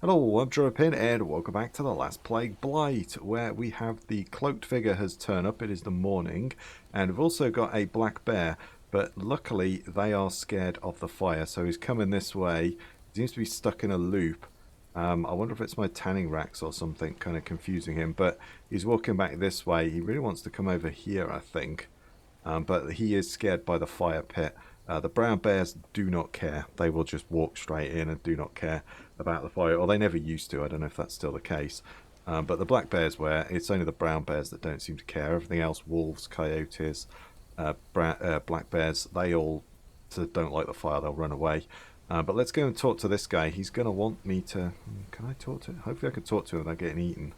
Hello, I'm Pin, and welcome back to the Last Plague Blight, where we have the cloaked figure has turned up. It is the morning, and we've also got a black bear, but luckily they are scared of the fire, so he's coming this way. He seems to be stuck in a loop. I wonder if it's my tanning racks or something kind of confusing him, but he's walking back this way. He really wants to come over here, I think, but he is scared by the fire pit. The brown bears do not care. They will just walk straight in and do not care about the fire, or they never used to. I don't know if that's still the case. But the black bears it's only the brown bears that don't seem to care. Everything else, wolves, coyotes, black bears, they all don't like the fire. They'll run away. But let's go and talk to this guy. He's going to want me to... Can I talk to him? Hopefully I can talk to him without getting eaten.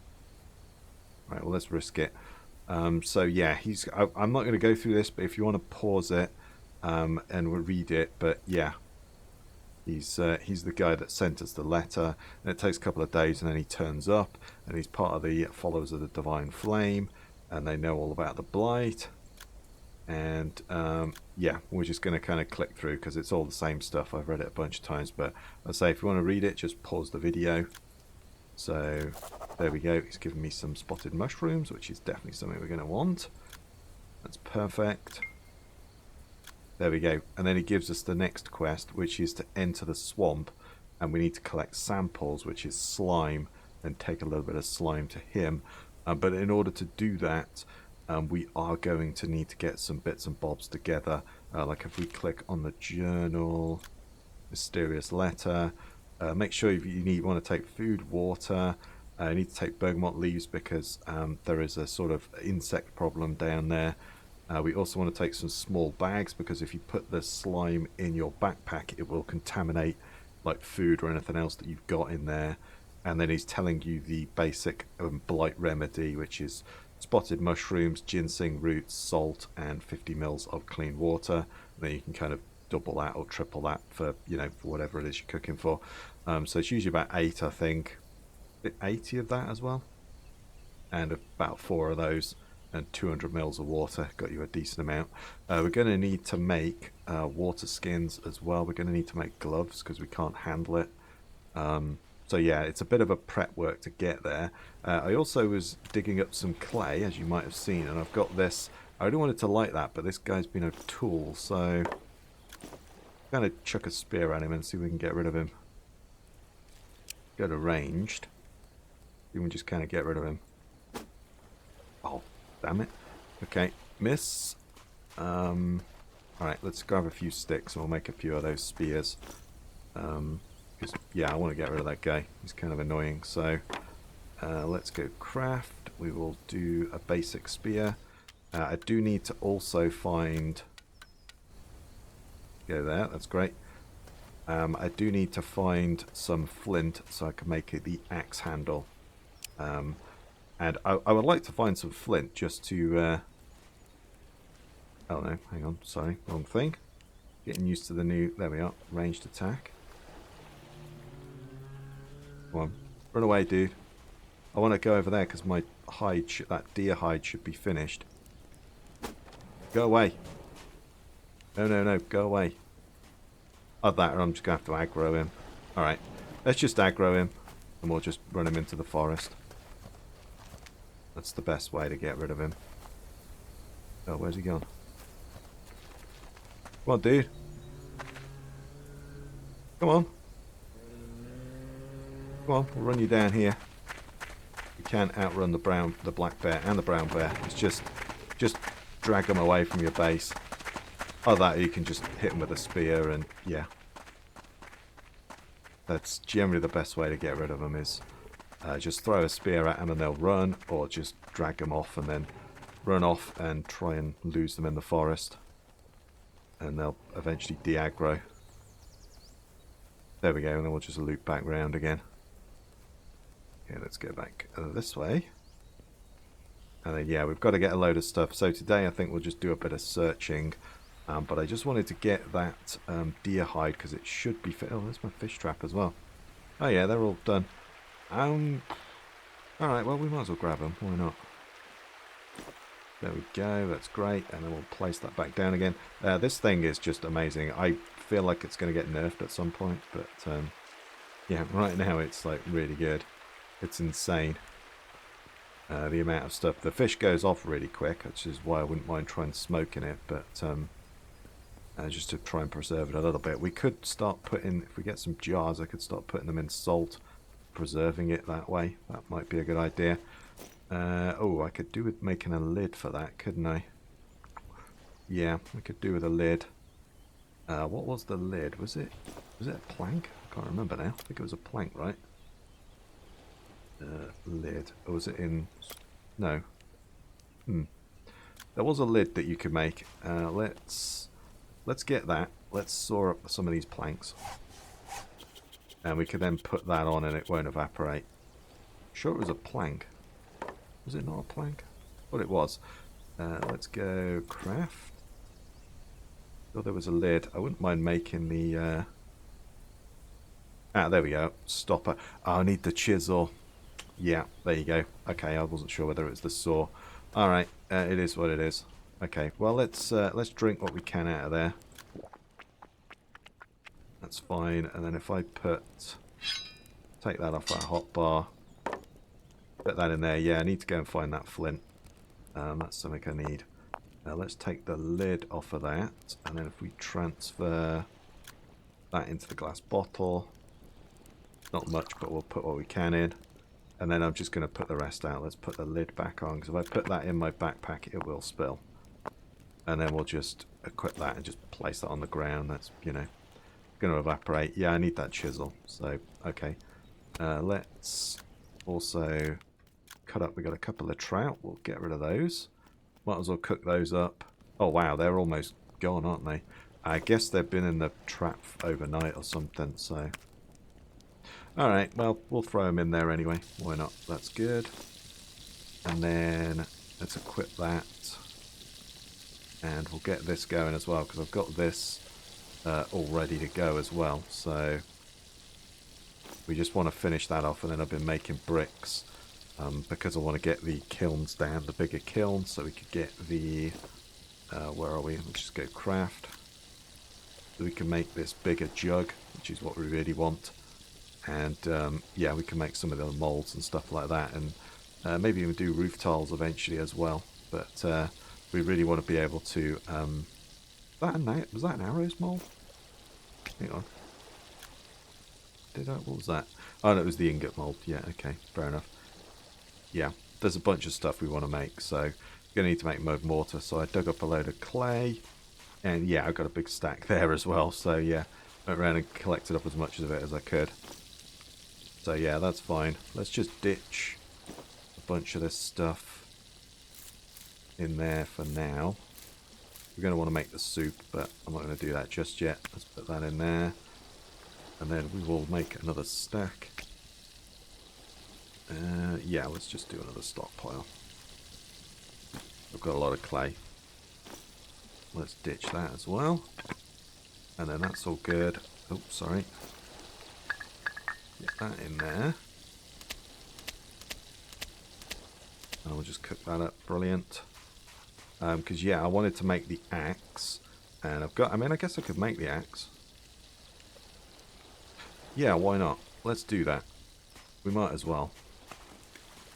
Right, well, let's risk it. So yeah, I'm not going to go through this, but if you want to pause it and we'll read it. But yeah, he's the guy that sent us the letter, and it takes a couple of days, and then he turns up, and he's part of the followers of the Divine Flame, and they know all about the Blight. And yeah, we're just going to kind of click through because it's all the same stuff. I've read it a bunch of times, but I'd say if you want to read it, just pause the video. So there we go. He's given me some spotted mushrooms, which is definitely something we're going to want. That's perfect. There we go. And then he gives us the next quest, which is to enter the swamp, and we need to collect samples, which is slime, and take a little bit of slime to him. But in order to do that, we are going to need to get some bits and bobs together. Like if we click on the journal, mysterious letter, make sure you want to take food, water. You need to take bergamot leaves because there is a sort of insect problem down there. We also want to take some small bags because if you put the slime in your backpack, it will contaminate like food or anything else that you've got in there. And then he's telling you the basic blight remedy, which is spotted mushrooms, ginseng roots, salt, and 50 mils of clean water. And then you can kind of double that or triple that for, for whatever it is you're cooking for. So it's usually about 8, I think. 80 of that as well. And about 4 of those. And 200 mils of water, got you a decent amount. We're going to need to make water skins as well. We're going to need to make gloves because we can't handle it. So yeah, it's a bit of a prep work to get there. I also was digging up some clay, as you might have seen, and I've got this. I really wanted to light that, but this guy's been a tool, so I'm going to chuck a spear at him and see if we can get rid of him. Go to ranged. You can just kind of get rid of him. Oh. Damn it. Okay, miss. Alright, let's grab a few sticks and we'll make a few of those spears. Because, yeah, I want to get rid of that guy. He's kind of annoying. So, let's go craft. We will do a basic spear. I do need to also find... Go there, that's great. I do need to find some flint so I can make it the axe handle. And I would like to find some flint just to... oh no, hang on, sorry, wrong thing. Getting used to the new... There we are, ranged attack. Come on, run away, dude. I want to go over there because my hide, that deer hide should be finished. Go away. No, no, no, go away. Oh, that, or I'm just going to have to aggro him. Alright, let's just aggro him and we'll just run him into the forest. That's the best way to get rid of him. Oh, where's he gone? Come on, dude. Come on. Come on, we'll run you down here. You can't outrun the black bear and the brown bear. It's just drag them away from your base. Oh, that you can just hit them with a spear and yeah. That's generally the best way to get rid of them is just throw a spear at them and they'll run, or just drag them off and then run off and try and lose them in the forest. And they'll eventually de-aggro. There we go, and then we'll just loop back round again. Okay, let's go back this way. And then, yeah, we've got to get a load of stuff. So today I think we'll just do a bit of searching. But I just wanted to get that deer hide because it should be... Oh, there's my fish trap as well. Oh yeah, they're all done. Alright, well, we might as well grab them. Why not? There we go. That's great. And then we'll place that back down again. This thing is just amazing. I feel like it's going to get nerfed at some point, but Yeah, right now it's like really good. It's insane. The amount of stuff. The fish goes off really quick, which is why I wouldn't mind trying smoking it, but just to try and preserve it a little bit. We could start putting, if we get some jars, I could start putting them in salt, preserving it that way. That might be a good idea. Oh, I could do with making a lid for that, couldn't I? Yeah, I could do with a lid. What was the lid? Was it a plank? I can't remember now. I think it was a plank, right? Lid. Or was it in... No. There was a lid that you could make. Let's get that. Let's saw up some of these planks. And we could then put that on and it won't evaporate. Sure it was a plank. Was it not a plank? Well, it was. Let's go craft. Oh, there was a lid. I wouldn't mind making the... there we go. Stopper. Oh, I need the chisel. Yeah, there you go. Okay, I wasn't sure whether it's the saw. Alright, it is what it is. Okay, well, let's drink what we can out of there. That's fine. And then if I take that off that hot bar, put that in there. Yeah, I need to go and find that flint. That's something I need. Let's take the lid off of that, and then if we transfer that into the glass bottle, not much, but we'll put what we can in, and then I'm just going to put the rest out. Let's put the lid back on, because if I put that in my backpack, it will spill. And then we'll just equip that and just place that on the ground. That's, you know, going to evaporate. Yeah, I need that chisel, so, okay. Let's also cut up, we got a couple of trout, we'll get rid of those. Might as well cook those up. Oh wow, they're almost gone, aren't they? I guess they've been in the trap overnight or something, so... Alright, well, we'll throw them in there anyway. Why not? That's good. And then let's equip that. And we'll get this going as well, because I've got this all ready to go as well. So we just want to finish that off, and then I've been making bricks. Because I want to get the kilns down, the bigger kilns, so we could get the, where are we? Let's just go craft. So we can make this bigger jug, which is what we really want. And yeah, we can make some of the molds and stuff like that, and maybe even do roof tiles eventually as well. But we really want to be able to, was that an arrows mold? Hang on. What was that? Oh, no, it was the ingot mold. Yeah, okay, fair enough. Yeah, there's a bunch of stuff we want to make, so we're going to need to make mud mortar. So I dug up a load of clay, and yeah, I've got a big stack there as well. So yeah, went around and collected up as much of it as I could. So yeah, that's fine. Let's just ditch a bunch of this stuff in there for now. We're going to want to make the soup, but I'm not going to do that just yet. Let's put that in there, and then we will make another stack. Yeah, let's just do another stockpile. I've got a lot of clay. Let's ditch that as well. And then that's all good. Oh, sorry. Get that in there. And we'll just cook that up. Brilliant. Because, yeah, I wanted to make the axe. And I've got... I mean, I guess I could make the axe. Yeah, why not? Let's do that. We might as well.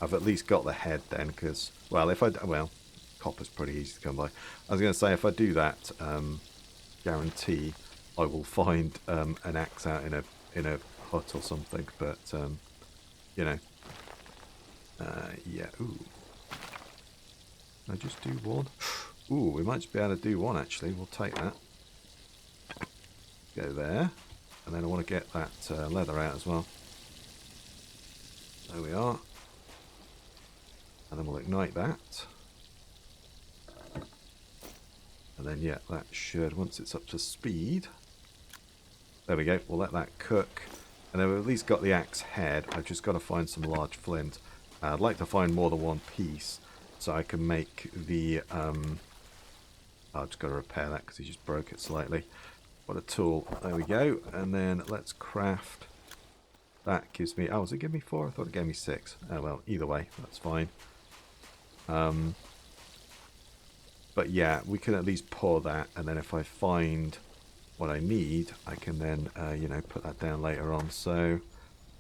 I've at least got the head then, because, well, if I, well, copper's pretty easy to come by. I was going to say, if I do that, guarantee I will find an axe out in a hut or something. But you know, yeah. Ooh, can I just do one? Ooh, we might just be able to do one actually. We'll take that. Go there, and then I want to get that leather out as well. There we are. And then we'll ignite that. And then, yeah, that should, once it's up to speed, there we go, we'll let that cook. And then we've at least got the axe head. I've just got to find some large flint. I'd like to find more than one piece, so I can make the, I've just got to repair that because he just broke it slightly. What a tool. There we go. And then let's craft. That gives me, oh, does it give me 4? I thought it gave me 6. Oh, well, either way, that's fine. But yeah, we can at least pour that, and then if I find what I need, I can then, you know, put that down later on. So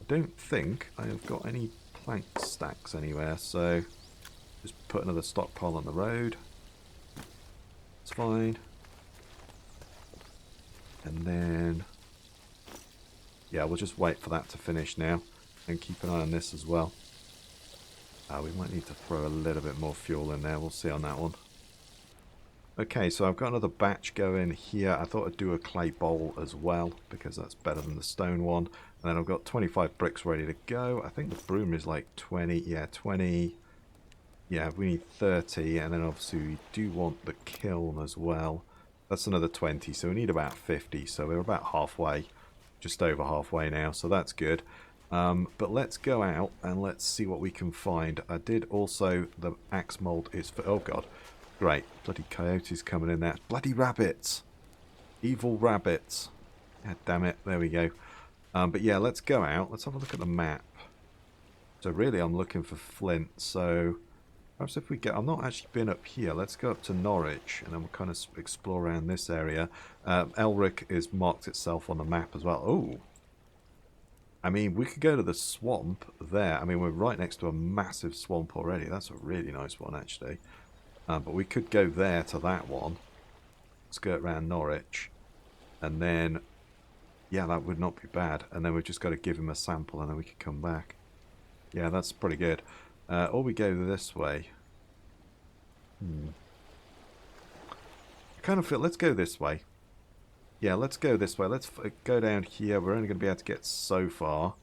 don't think I have got any plank stacks anywhere, so just put another stockpile on the road. It's fine. And then, yeah, we'll just wait for that to finish now and keep an eye on this as well. We might need to throw a little bit more fuel in there. We'll see on that one. Okay, so I've got another batch going here. I thought I'd do a clay bowl as well because that's better than the stone one. And then I've got 25 bricks ready to go. I think the broom is like 20. Yeah, 20. Yeah, we need 30. And then obviously we do want the kiln as well. That's another 20. So we need about 50. So we're about halfway. Just over halfway now. So that's good. But let's go out and let's see what we can find. I did also... The axe mold is for... Oh, God. Great. Bloody coyotes coming in there. Bloody rabbits. Evil rabbits. God damn it. There we go. But yeah, let's go out. Let's have a look at the map. So really I'm looking for flint. So perhaps if we get... I've not actually been up here. Let's go up to Norwich and then we'll kind of explore around this area. Elric is marked itself on the map as well. Oh. I mean, we could go to the swamp there. I mean, we're right next to a massive swamp already. That's a really nice one, actually. But we could go there to that one. Skirt around Norwich. And then, yeah, that would not be bad. And then we've just got to give him a sample and then we could come back. Yeah, that's pretty good. Or we go this way. I kind of feel, let's go this way. Yeah, let's go this way. Let's go down here. We're only going to be able to get so far.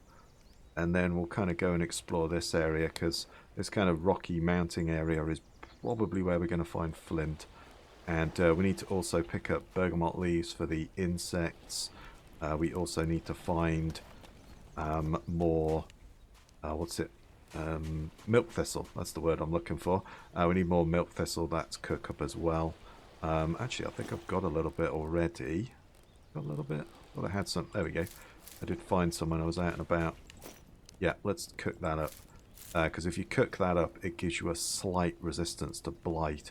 And then we'll kind of go and explore this area because this kind of rocky mounting area is probably where we're going to find flint. And we need to also pick up bergamot leaves for the insects. We also need to find more... what's it? Milk thistle. That's the word I'm looking for. We need more milk thistle. That's cook up as well. Actually, I think I've got a little bit already. Got a little bit. Thought I had some. There we go. I did find some when I was out and about. Yeah, let's cook that up. Because if you cook that up, it gives you a slight resistance to blight.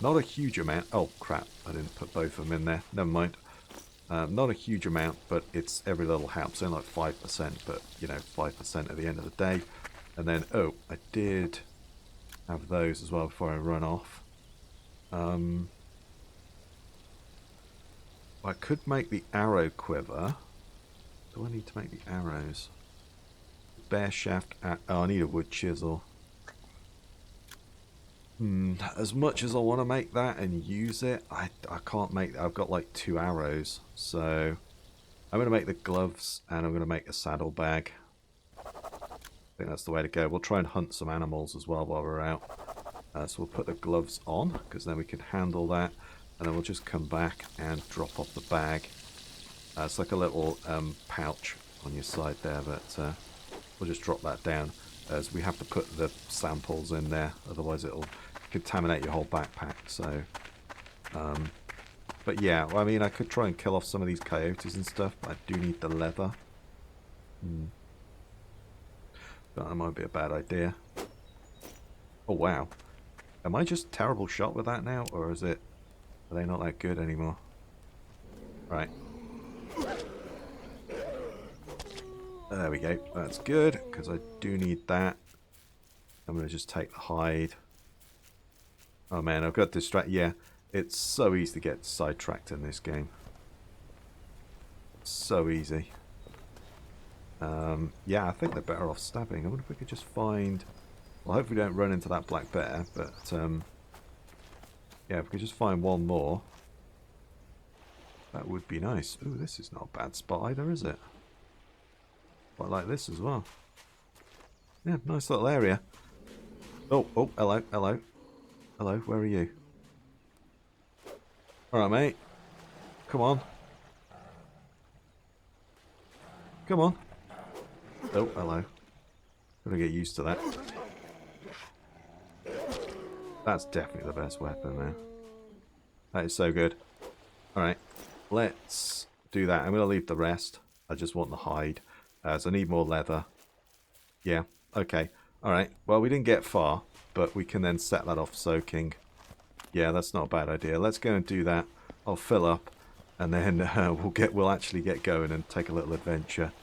Not a huge amount. Oh, crap. I didn't put both of them in there. Never mind. Not a huge amount, but it's every little helps. Only like 5%, but, you know, 5% at the end of the day. And then, oh, I did have those as well before I run off. I could make the arrow quiver. Do I need to make the arrows? Bear shaft. Oh, I need a wood chisel. As much as I want to make that and use it, I can't make. I've got like 2 arrows, so I'm going to make the gloves and I'm going to make a saddlebag. I think that's the way to go. We'll try and hunt some animals as well while we're out. So we'll put the gloves on because then we can handle that, and then we'll just come back and drop off the bag. It's like a little pouch on your side there, but we'll just drop that down as we have to put the samples in there, otherwise it'll contaminate your whole backpack. So, but yeah, well, I mean, I could try and kill off some of these coyotes and stuff, but I do need the leather. But that might be a bad idea. Oh wow, am I just terrible shot with that now, or is it? Are they not that good anymore? Right. There we go. That's good, because I do need that. I'm going to just take the hide. Oh man, I've got distracted. Yeah, it's so easy to get sidetracked in this game. So easy. Yeah, I think they're better off stabbing. I wonder if we could just find... Well, I hope we don't run into that black bear, but... yeah, if we could just find one more... That would be nice. Ooh, this is not a bad spot either, is it? Quite like this as well. Yeah, nice little area. Oh, oh, hello, hello. Hello, where are you? Alright, mate. Come on. Come on. Oh, hello. Gotta get used to that. That's definitely the best weapon, man. That is so good. Alright, let's do that. I'm going to leave the rest. I just want the hide. So I need more leather. Yeah, okay. Alright, well, we didn't get far, but we can then set that off soaking. Yeah, that's not a bad idea. Let's go and do that. I'll fill up, and then we'll actually get going and take a little adventure.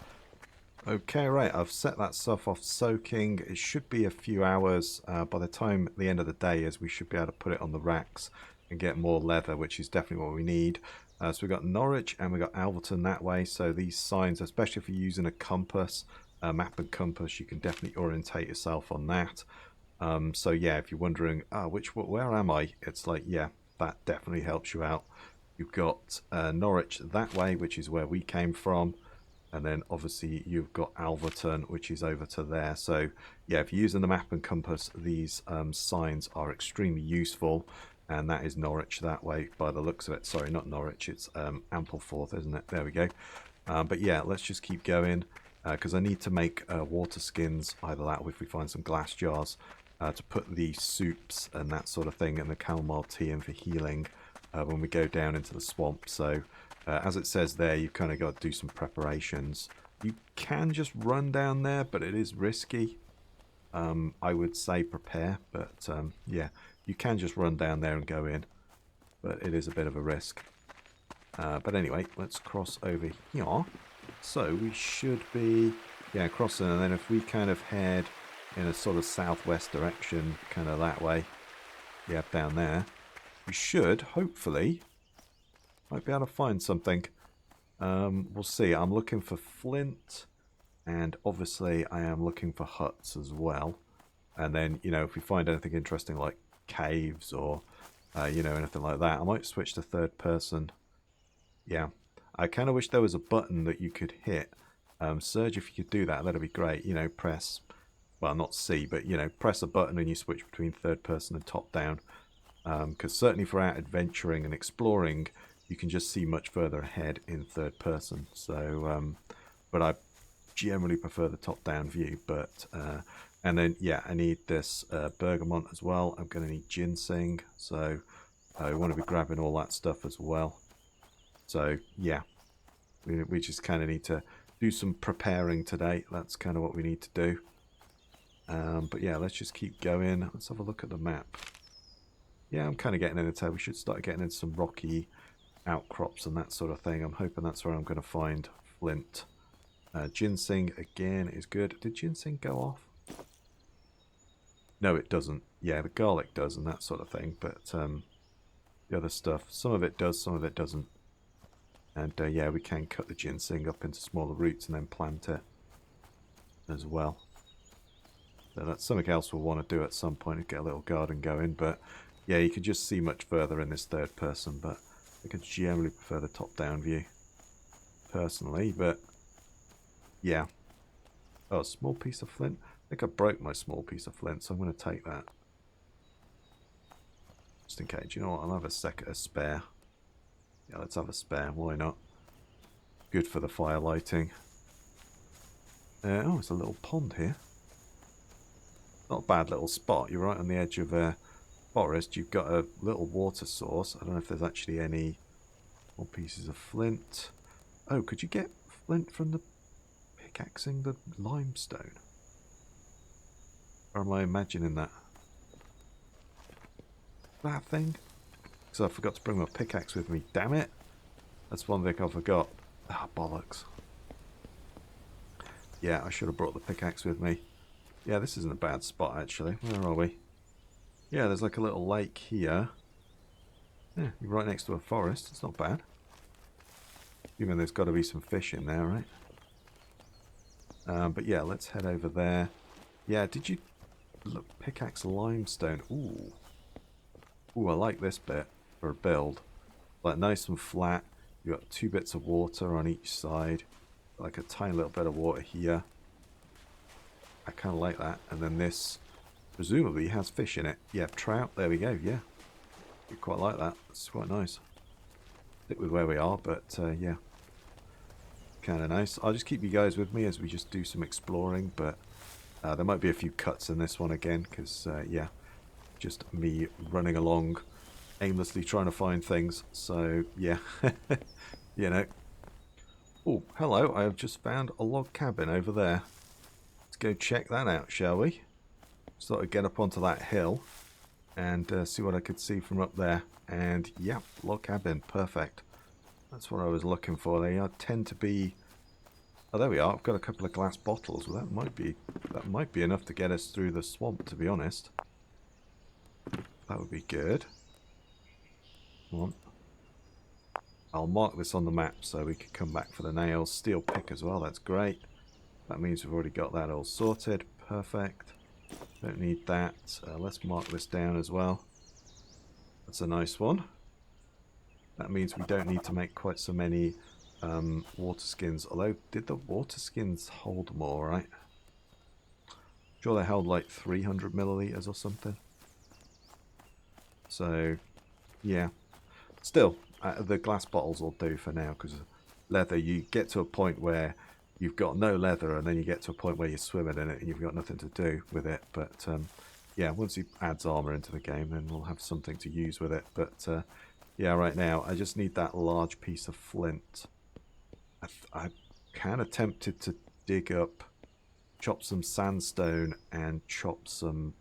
Okay, right, I've set that stuff off soaking. It should be a few hours. By the time the end of the day is, we should be able to put it on the racks and get more leather, which is definitely what we need. So we've got Norwich and we've got Alverton that way. So these signs, especially if you're using a compass, a map and compass, you can definitely orientate yourself on that. So yeah, if you're wondering, where am I? It's like, yeah, that definitely helps you out. You've got Norwich that way, which is where we came from. And then obviously you've got Alverton, which is over to there. So yeah, if you're using the map and compass, these signs are extremely useful. And that is Norwich that way by the looks of it. Sorry, not Norwich, it's Ampleforth, isn't it? There we go. But yeah, let's just keep going because I need to make water skins, either that or if we find some glass jars, to put the soups and that sort of thing and the chamomile tea in for healing when we go down into the swamp. So as it says there, you've kind of got to do some preparations. You can just run down there, but it is risky. I would say prepare, but yeah, you can just run down there and go in, but it is a bit of a risk. But anyway, let's cross over here. So we should be, yeah, crossing, and then if we kind of head in a sort of southwest direction, kind of that way, yeah, down there, we should, hopefully, might be able to find something. We'll see. I'm looking for flint, and obviously I am looking for huts as well. And then, you know, if we find anything interesting like caves or, you know, anything like that, I might switch to third person. Yeah, I kind of wish there was a button that you could hit. Serge, if you could do that, that'd be great. You know, press, well, not C, but, you know, press a button and you switch between third person and top down. Because certainly for out adventuring and exploring, you can just see much further ahead in third person. So, but I generally prefer the top-down view. But and then yeah, I need this bergamot as well. I'm going to need ginseng, so I want to be grabbing all that stuff as well. So yeah, we just kind of need to do some preparing today. That's kind of what we need to do. But yeah, let's just keep going. Let's have a look at the map. Yeah, I'm kind of getting into it. We should start getting into some rocky outcrops and that sort of thing. I'm hoping that's where I'm going to find flint. Ginseng again is good. Did ginseng go off? No, it doesn't. Yeah, the garlic does and that sort of thing, but the other stuff, some of it does, some of it doesn't. And yeah, we can cut the ginseng up into smaller roots and then plant it as well. So that's something else we'll want to do at some point, to get a little garden going. But yeah, you can just see much further in this third person, but I could generally prefer the top-down view personally. But yeah. Oh, a small piece of flint. I think I broke my small piece of flint, so I'm going to take that. Just in case. You know what? I'll have a spare. Yeah, let's have a spare. Why not? Good for the fire lighting. Oh, it's a little pond here. Not a bad little spot. You're right on the edge of a forest. You've got a little water source. I don't know if there's actually any more pieces of flint. Oh, could you get flint from the pickaxing the limestone? Or am I imagining that? That thing? Because I forgot to bring my pickaxe with me. Damn it! That's one thing I forgot. Ah, bollocks. Yeah, I should have brought the pickaxe with me. Yeah, this isn't a bad spot, actually. Where are we? Yeah, there's like a little lake here. Yeah, you're right next to a forest. It's not bad. Even there's got to be some fish in there, right? But yeah, let's head over there. Yeah, did you... Look, pickaxe limestone. Ooh. Ooh, I like this bit for a build. Like nice and flat. You've got 2 bits of water on each side. Like a tiny little bit of water here. I kind of like that. And then this presumably has fish in it. Yeah, trout. There we go. Yeah. I quite like that. It's quite nice. Stick with where we are, but yeah. Kind of nice. I'll just keep you guys with me as we just do some exploring, but there might be a few cuts in this one again, because yeah, just me running along aimlessly trying to find things. So yeah, you know. Oh, hello, I have just found a log cabin over there. Let's go check that out, shall we? Just thought I'd get up onto that hill and see what I could see from up there. And yeah, log cabin, perfect. That's what I was looking for. They tend to be Oh, there we are. I've got a couple of glass bottles. Well, that might be enough to get us through the swamp, to be honest. That would be good. Come on. I'll mark this on the map so we can come back for the nails. Steel pick as well. That's great. That means we've already got that all sorted. Perfect. Don't need that. Let's mark this down as well. That's a nice one. That means we don't need to make quite so many water skins. Although, did the water skins hold more, right? Sure they held like 300 milliliters or something. So, yeah. Still, the glass bottles will do for now, because leather, you get to a point where you've got no leather, and then you get to a point where you're swimming in it and you've got nothing to do with it. But yeah, once he adds armor into the game, then we'll have something to use with it. But yeah, right now I just need that large piece of flint. I'm kind of tempted to dig up, chop some sandstone and chop some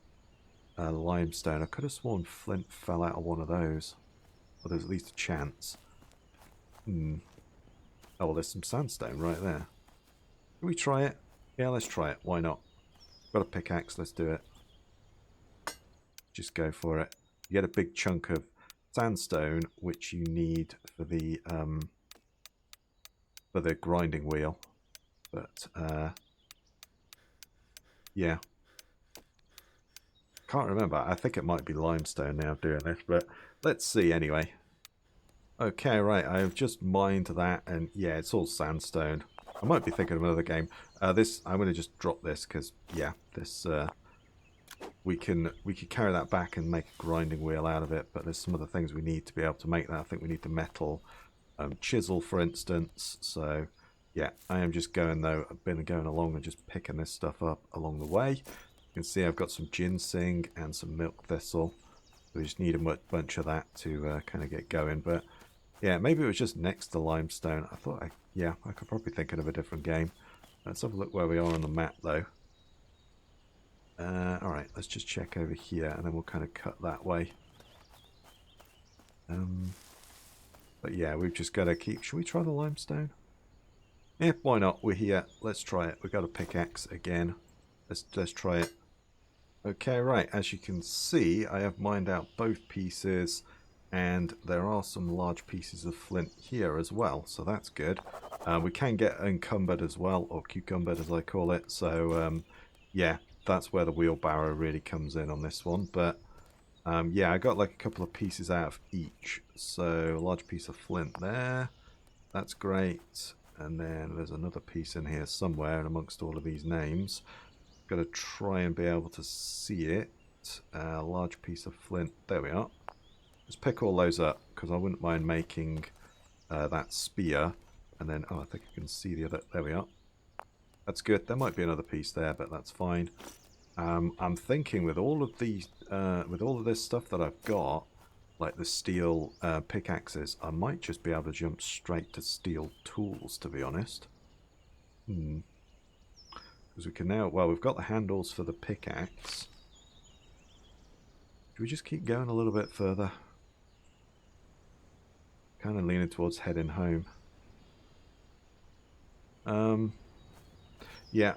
limestone. I could have sworn flint fell out of one of those. Well, there's at least a chance. Oh, well, there's some sandstone right there. Can we try it? Yeah, let's try it. Why not? Got a pickaxe, let's do it. Just go for it. You get a big chunk of sandstone, which you need for the grinding wheel. But yeah. Can't remember. I think it might be limestone now doing this, but let's see anyway. Okay, right. I have just mined that, and yeah, it's all sandstone. I might be thinking of another game. I'm going to just drop this because yeah, this we could carry that back and make a grinding wheel out of it. But there's some other things we need to be able to make that. I think we need the metal chisel, for instance. So yeah, I am just going though. I've been going along and just picking this stuff up along the way. You can see I've got some ginseng and some milk thistle. We just need a bunch of that to kind of get going. But yeah, maybe it was just next to limestone. I thought, yeah, I could probably think of a different game. Let's have a look where we are on the map, though. Alright, let's just check over here, and then we'll kind of cut that way. But yeah, we've just got to keep... Should we try the limestone? Yeah, why not? We're here. Let's try it. We've got a pickaxe again. Let's try it. Okay, right. As you can see, I have mined out both pieces, and there are some large pieces of flint here as well, so that's good. We can get encumbered as well, or cucumbered as I call it. So yeah, that's where the wheelbarrow really comes in on this one. But yeah, I got like a couple of pieces out of each. So a large piece of flint there. That's great. And then there's another piece in here somewhere, and amongst all of these names. Got to try and be able to see it. A large piece of flint. There we are. Let's pick all those up, because I wouldn't mind making that spear. And then, oh, I think I can see the other. There we are. That's good. There might be another piece there, but that's fine. I'm thinking with all of these, with all of this stuff that I've got, like the steel pickaxes, I might just be able to jump straight to steel tools, to be honest. Because we can now, well, we've got the handles for the pickaxe. Should we just keep going a little bit further? Kind of leaning towards heading home. Yeah,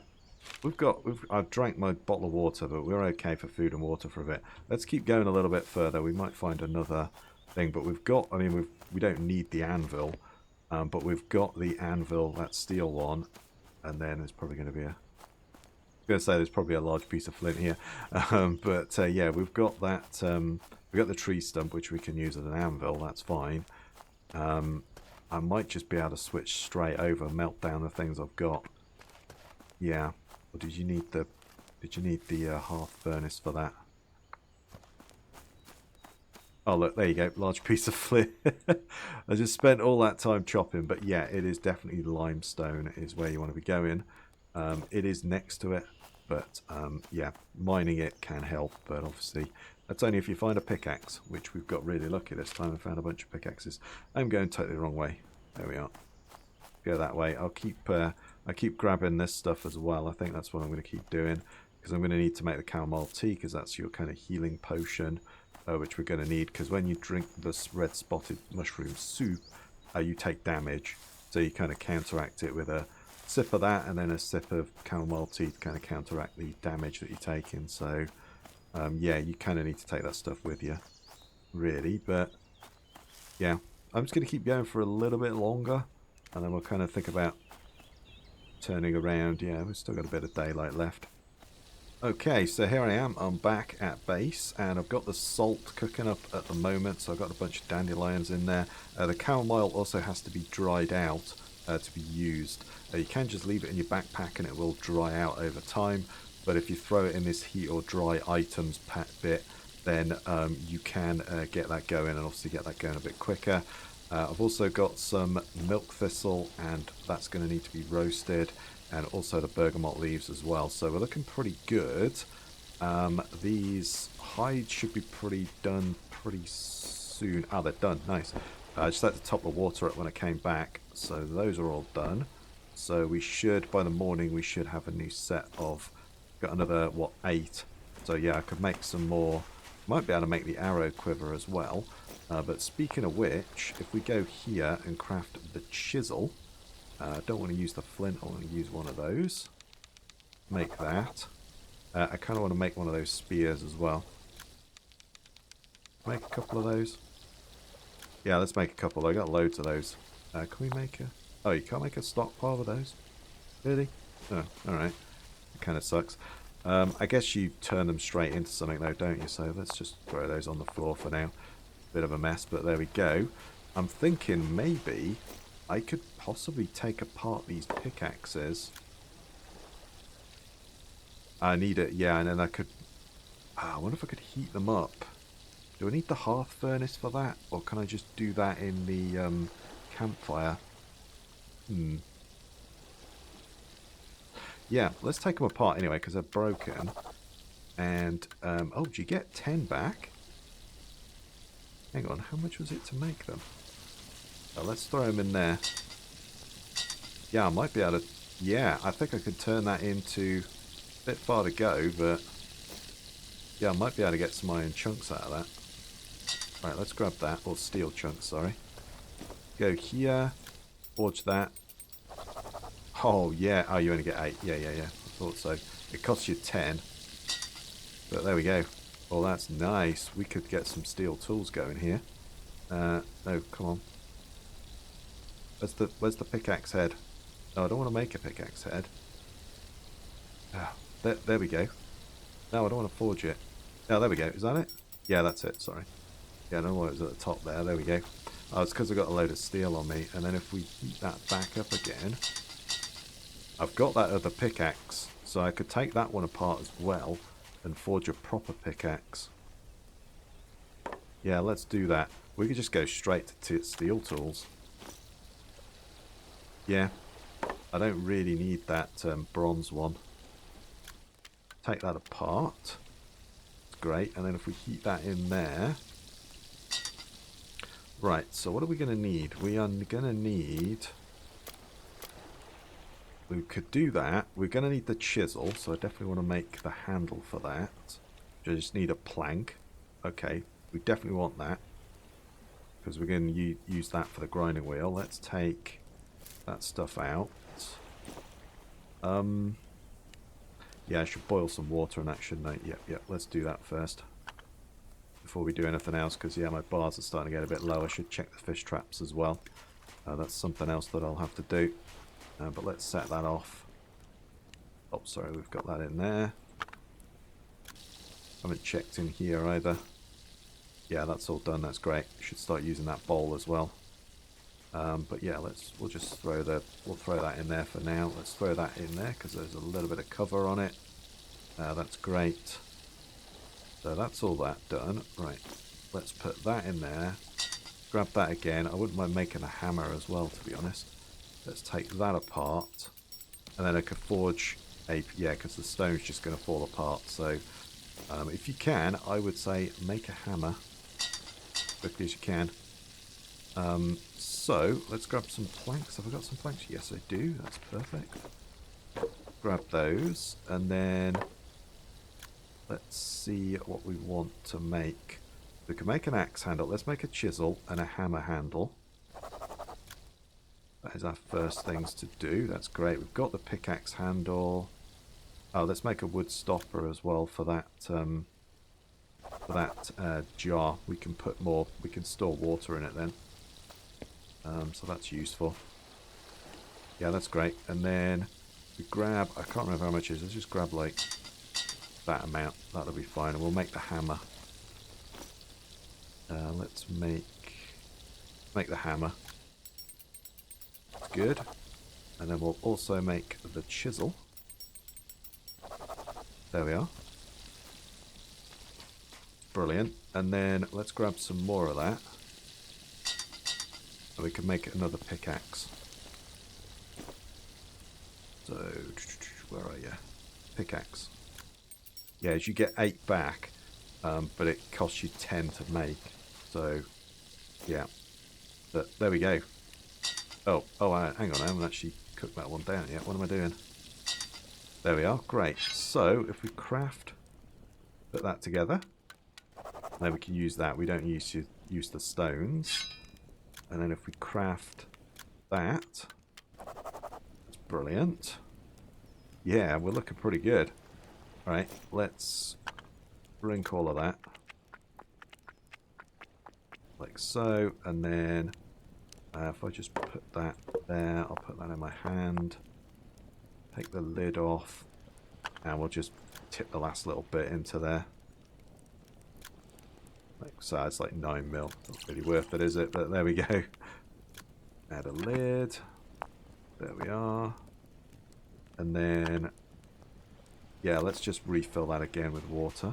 I've drank my bottle of water, but we're okay for food and water for a bit. Let's keep going a little bit further. We might find another thing, but we've got, I mean, we don't need the anvil, but we've got the anvil, that steel one, and then there's probably going to be there's probably a large piece of flint here, but yeah, we've got that. We've got the tree stump, which we can use as an anvil. That's fine. I might just be able to switch straight over, melt down the things I've got. Yeah. Or did you need the hearth furnace for that? Oh look, there you go, large piece of flint. I just spent all that time chopping, but yeah, it is definitely limestone is where you want to be going. It is next to it, but yeah, mining it can help, but obviously that's only if you find a pickaxe, which we've got really lucky this time. I found a bunch of pickaxes. I'm going totally the wrong way. There we are. Go that way. I keep grabbing this stuff as well. I think that's what I'm going to keep doing, because I'm going to need to make the chamomile tea, because that's your kind of healing potion, which we're going to need, because when you drink this red spotted mushroom soup, you take damage, so you kind of counteract it with a sip of that and then a sip of chamomile tea to kind of counteract the damage that you're taking. So, yeah, you kind of need to take that stuff with you, really. But, yeah, I'm just going to keep going for a little bit longer, and then we'll kind of think about turning around. Yeah, we've still got a bit of daylight left. Okay, so here I am. I'm back at base, and I've got the salt cooking up at the moment, so I've got a bunch of dandelions in there. The chamomile also has to be dried out to be used. You can just leave it in your backpack and it will dry out over time, but if you throw it in this heat or dry items bit, then you can get that going, and obviously get that going a bit quicker. I've also got some milk thistle, and that's going to need to be roasted, and also the bergamot leaves as well. So we're looking pretty good. These hides should be pretty done pretty soon. Ah, they're done. Nice. I just had to top the water up when I came back, so those are all done. So we should, by the morning, we should have a new set of, got another, what, 8. So yeah, I could make some more. Might be able to make the arrow quiver as well. But speaking of which, if we go here and craft the chisel, I don't want to use the flint, I want to use one of those. Make that. I kind of want to make one of those spears as well. Make a couple of those. Yeah, let's make a couple. I got loads of those. Can we make a... Oh, you can't make a stockpile of those? Really? Oh, alright. It kind of sucks. I guess you turn them straight into something though, don't you? So let's just throw those on the floor for now. Bit of a mess, but there we go. I'm thinking maybe I could possibly take apart these pickaxes. I need it, yeah, and then I could... I wonder if I could heat them up. Do I need the hearth furnace for that? Or can I just do that in the campfire? Yeah, let's take them apart anyway, because they're broken. And, oh, do you get 10 back? Hang on, how much was it to make them? Oh, let's throw them in there. Yeah, I might be able to... Yeah, I think I could turn that into... A bit far to go, but... Yeah, I might be able to get some iron chunks out of that. Right, let's grab that. Or steel chunks, sorry. Go here. Forge that. Oh, yeah. Oh, you only get 8. Yeah. I thought so. It costs you 10. But there we go. Oh, that's nice. We could get some steel tools going here. No, come on. Where's the pickaxe head? No, I don't want to make a pickaxe head. Oh, there we go. No, I don't want to forge it. Oh, there we go. Is that it? Yeah, that's it. Sorry. Yeah, I don't know why it was at the top there. There we go. Oh, it's because I've got a load of steel on me. And then if we heat that back up again... I've got that other pickaxe, so I could take that one apart as well and forge a proper pickaxe. Yeah, let's do that. We could just go straight to steel tools. Yeah, I don't really need that bronze one. Take that apart. Great, and then if we heat that in there... Right, so what are we going to need? We are going to need... We could do that. We're going to need the chisel, so I definitely want to make the handle for that. I just need a plank. Okay, we definitely want that, because we're going to use that for the grinding wheel. Let's take that stuff out. Yeah, I should boil some water in that, shouldn't I? Yep, let's do that first. Before we do anything else, because yeah, my bars are starting to get a bit low. I should check the fish traps as well. That's something else that I'll have to do. But let's set that off. Oh, sorry, we've got that in there. Haven't checked in here either. Yeah, that's all done. That's great. Should start using that bowl as well. But yeah, we'll just throw that in there for now. Let's throw that in there because there's a little bit of cover on it. That's great. So that's all that done. Right, let's put that in there. Grab that again. I wouldn't mind making a hammer as well, to be honest. Let's take that apart, and then I could forge a... Yeah, because the stone's just going to fall apart. So if you can, I would say make a hammer as quickly as you can. So let's grab some planks. Have I got some planks? Yes, I do. That's perfect. Grab those, and then let's see what we want to make. We can make an axe handle. Let's make a chisel and a hammer handle. That is our first things to do. That's great. We've got the pickaxe handle. Oh, let's make a wood stopper as well for that jar. We can put more, we can store water in it then. So that's useful. Yeah, that's great. And then we grab, I can't remember how much it is. Let's just grab like that amount. That'll be fine. And we'll make the hammer. Let's make the hammer. Good. And then we'll also make the chisel. There we are. Brilliant. And then let's grab some more of that. And we can make another pickaxe. So, where are you? Pickaxe. Yeah, as you get 8 back, but it costs you 10 to make. So, yeah. But there we go. Oh, hang on, I haven't actually cooked that one down yet. What am I doing? There we are, great. So, if we craft, put that together, then we can use that. We don't use the stones. And then if we craft that, that's brilliant. Yeah, we're looking pretty good. Alright, let's drink all of that. Like so, and then if I just put that there, I'll put that in my hand. Take the lid off, and we'll just tip the last little bit into there. Like so, it's like 9 mil. Not really worth it, is it? But there we go. Add a lid. There we are. And then, yeah, let's just refill that again with water.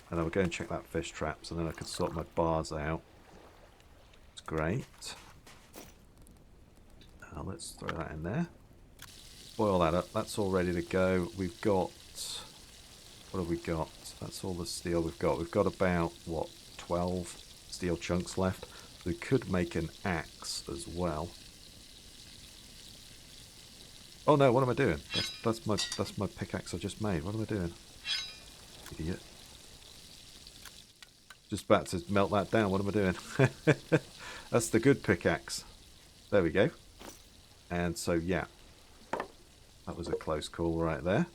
And then we'll go and check that fish trap, so then I can sort my bars out. It's great. Now let's throw that in there. Boil that up. That's all ready to go. We've got, what have we got? That's all the steel we've got. We've got about, what, 12 steel chunks left. We could make an axe as well. Oh no, what am I doing? That's my pickaxe I just made. What am I doing? Idiot. Just about to melt that down. What am I doing? That's the good pickaxe. There we go. And so, yeah. That was a close call right there.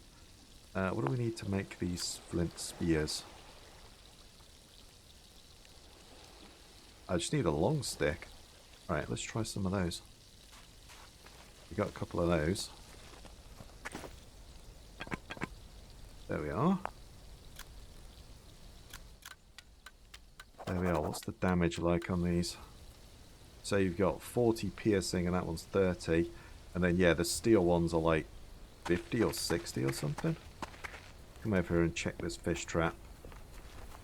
What do we need to make these flint spears? I just need a long stick. Alright, let's try some of those. We got a couple of those. There we are. There we are. What's the damage like on these? So you've got 40 piercing and that one's 30. And then, yeah, the steel ones are like 50 or 60 or something. Come over here and check this fish trap.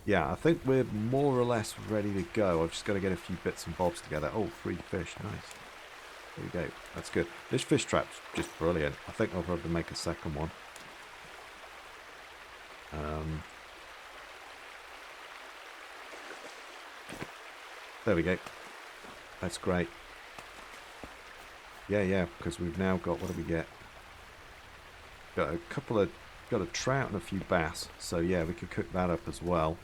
Yeah, I think we're more or less ready to go. I've just got to get a few bits and bobs together. Oh, 3 fish. Nice. There we go. That's good. This fish trap's just brilliant. I think I'll probably make a second one. There we go. That's great. Yeah, because we've now got, what do we get? Got a trout and a few bass. So yeah, we could cook that up as well.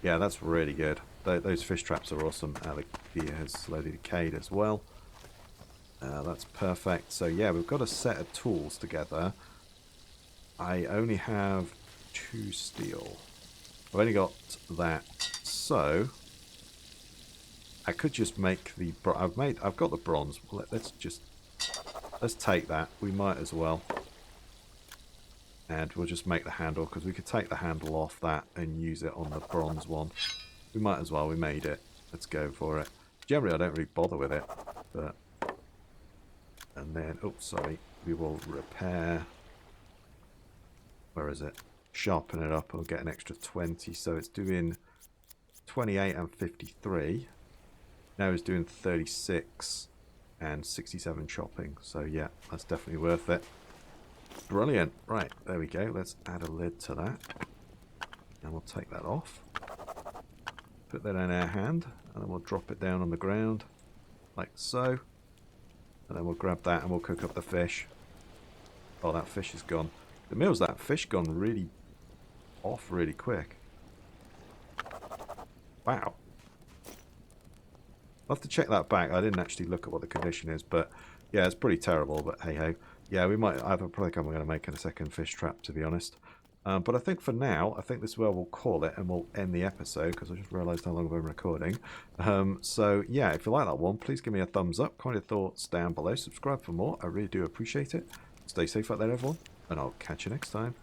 Yeah, that's really good. Those fish traps are awesome. The gear has slowly decayed as well. That's perfect. So yeah, we've got a set of tools together. I only have 2 steel. I've only got that. So I could just make the. I've got the bronze. Let's take that. We might as well. And we'll just make the handle, because we could take the handle off that and use it on the bronze one. We might as well. We made it. Let's go for it. Generally, I don't really bother with it. But and then, oops, sorry. We will repair. Where is it? Sharpen it up. We'll get an extra 20. So it's doing 28 and 53. Now it's doing 36 and 67 chopping. So yeah, that's definitely worth it. Brilliant. Right, there we go. Let's add a lid to that. And we'll take that off. Put that in our hand. And then we'll drop it down on the ground. Like so. And then we'll grab that and we'll cook up the fish. Oh, that fish is gone. The meal's that fish gone really off really quick. Wow. I'll have to check that back. I didn't actually look at what the condition is, but Yeah, it's pretty terrible, but hey ho. Yeah, we might. I probably think I'm going to make it a second fish trap, to be honest. But I think for now, I think this is where we'll call it, and we'll end the episode because I just realised how long I've been recording. So yeah, if you like that one, please give me a thumbs up. Comment your thoughts down below. Subscribe for more. I really do appreciate it. Stay safe out there, everyone, and I'll catch you next time.